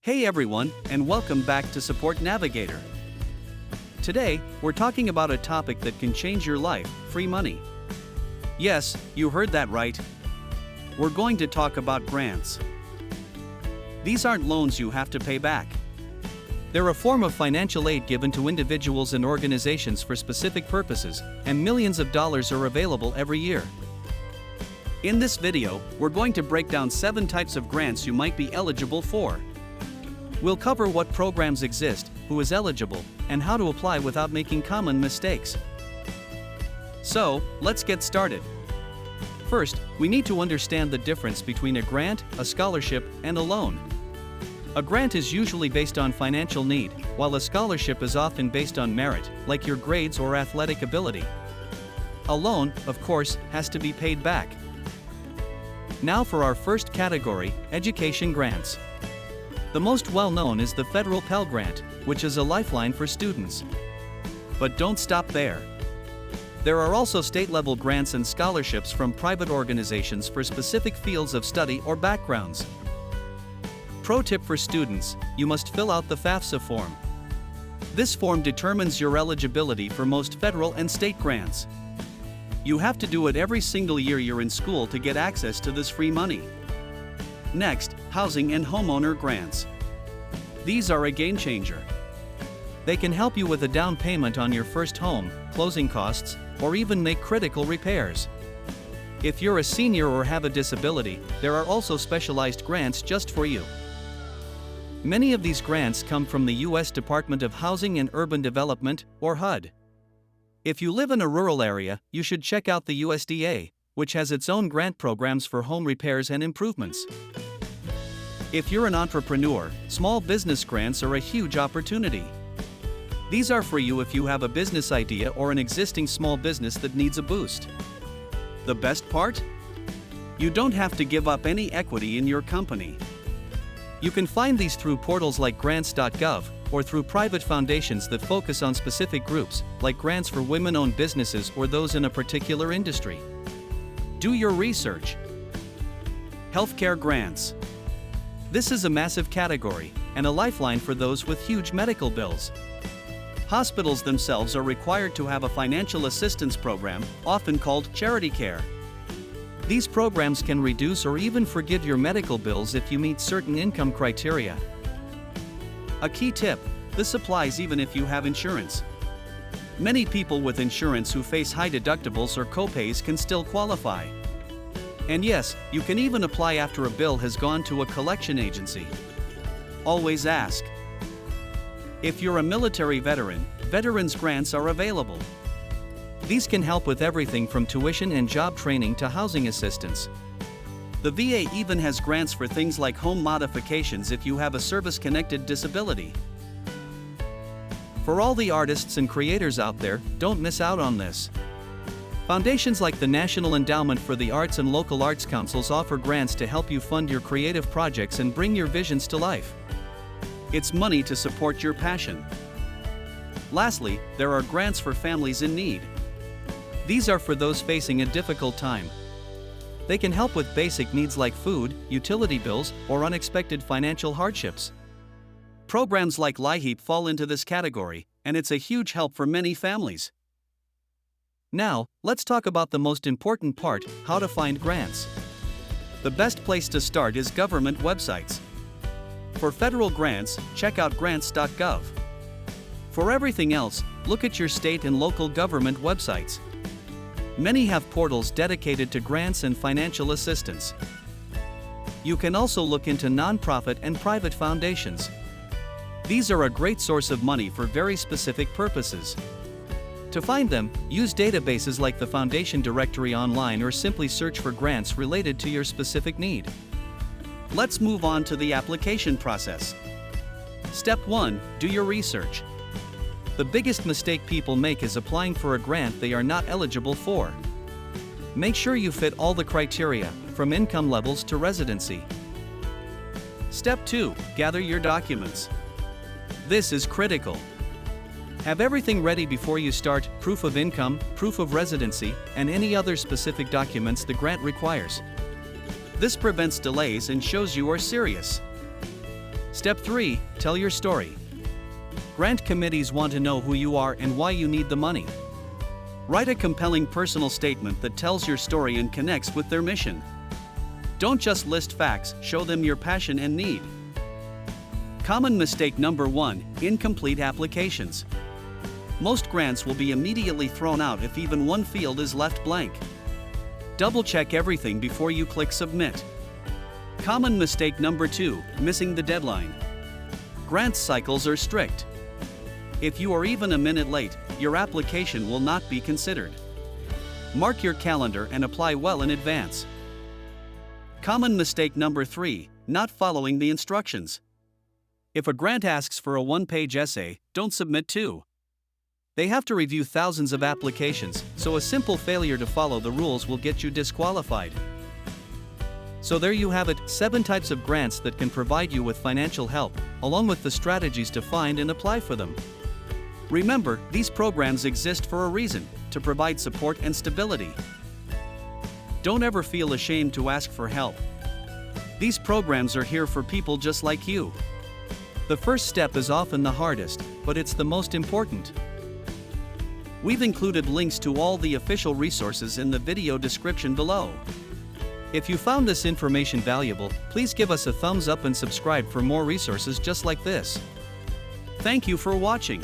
Hey everyone, and welcome back to Support Navigator. Today, we're talking about a topic that can change your life: free money. Yes, you heard that right. We're going to talk about grants. These aren't loans you have to pay back. They're a form of financial aid given to individuals and organizations for specific purposes, and millions of dollars are available every year. In this video, we're going to break down 7 types of grants you might be eligible for. We'll cover what programs exist, who is eligible, and how to apply without making common mistakes. So, let's get started. First, we need to understand the difference between a grant, a scholarship, and a loan. A grant is usually based on financial need, while a scholarship is often based on merit, like your grades or athletic ability. A loan, of course, has to be paid back. Now for our first category, education grants. The most well-known is the federal Pell Grant, which is a lifeline for students. But don't stop there. There are also state-level grants and scholarships from private organizations for specific fields of study or backgrounds. Pro tip for students: you must fill out the FAFSA form. This form determines your eligibility for most federal and state grants. You have to do it every single year you're in school to get access to this free money. Next, housing and homeowner grants. These are a game changer. They can help you with a down payment on your first home, closing costs, or even make critical repairs. If you're a senior or have a disability, there are also specialized grants just for you. Many of these grants come from the U.S. Department of Housing and Urban Development, or HUD. If you live in a rural area, you should check out the USDA, which has its own grant programs for home repairs and improvements. If you're an entrepreneur, small business grants are a huge opportunity. These are for you if you have a business idea or an existing small business that needs a boost. The best part? You don't have to give up any equity in your company. You can find these through portals like grants.gov, or through private foundations that focus on specific groups, like grants for women-owned businesses or those in a particular industry. Do your research. Healthcare grants. This is a massive category, and a lifeline for those with huge medical bills. Hospitals themselves are required to have a financial assistance program, often called charity care. These programs can reduce or even forgive your medical bills if you meet certain income criteria. A key tip: this applies even if you have insurance. Many people with insurance who face high deductibles or copays can still qualify. And yes, you can even apply after a bill has gone to a collection agency. Always ask. If you're a military veteran, veterans grants are available. These can help with everything from tuition and job training to housing assistance. The VA even has grants for things like home modifications if you have a service-connected disability. For all the artists and creators out there, don't miss out on this. Foundations like the National Endowment for the Arts and local arts councils offer grants to help you fund your creative projects and bring your visions to life. It's money to support your passion. Lastly, there are grants for families in need. These are for those facing a difficult time. They can help with basic needs like food, utility bills, or unexpected financial hardships. Programs like LIHEAP fall into this category, and it's a huge help for many families. Now, let's talk about the most important part: how to find grants. The best place to start is government websites. For federal grants, check out grants.gov. For everything else, look at your state and local government websites. Many have portals dedicated to grants and financial assistance. You can also look into nonprofit and private foundations. These are a great source of money for very specific purposes. To find them, use databases like the Foundation Directory online or simply search for grants related to your specific need. Let's move on to the application process. Step 1. Do your research. The biggest mistake people make is applying for a grant they are not eligible for. Make sure you fit all the criteria, from income levels to residency. Step 2. Gather your documents. This is critical. Have everything ready before you start: proof of income, proof of residency, and any other specific documents the grant requires. This prevents delays and shows you are serious. Step 3. Tell your story. Grant committees want to know who you are and why you need the money. Write a compelling personal statement that tells your story and connects with their mission. Don't just list facts, show them your passion and need. Common mistake number 1: incomplete applications. Most grants will be immediately thrown out if even one field is left blank. Double-check everything before you click submit. Common mistake number 2: missing the deadline. Grant cycles are strict. If you are even a minute late, your application will not be considered. Mark your calendar and apply well in advance. Common mistake number 3: not following the instructions. If a grant asks for a one-page essay, don't submit 2. They have to review thousands of applications, so a simple failure to follow the rules will get you disqualified. So there you have it, 7 types of grants that can provide you with financial help, along with the strategies to find and apply for them. Remember, these programs exist for a reason, to provide support and stability. Don't ever feel ashamed to ask for help. These programs are here for people just like you. The first step is often the hardest, but it's the most important. We've included links to all the official resources in the video description below. If you found this information valuable, please give us a thumbs up and subscribe for more resources just like this. Thank you for watching.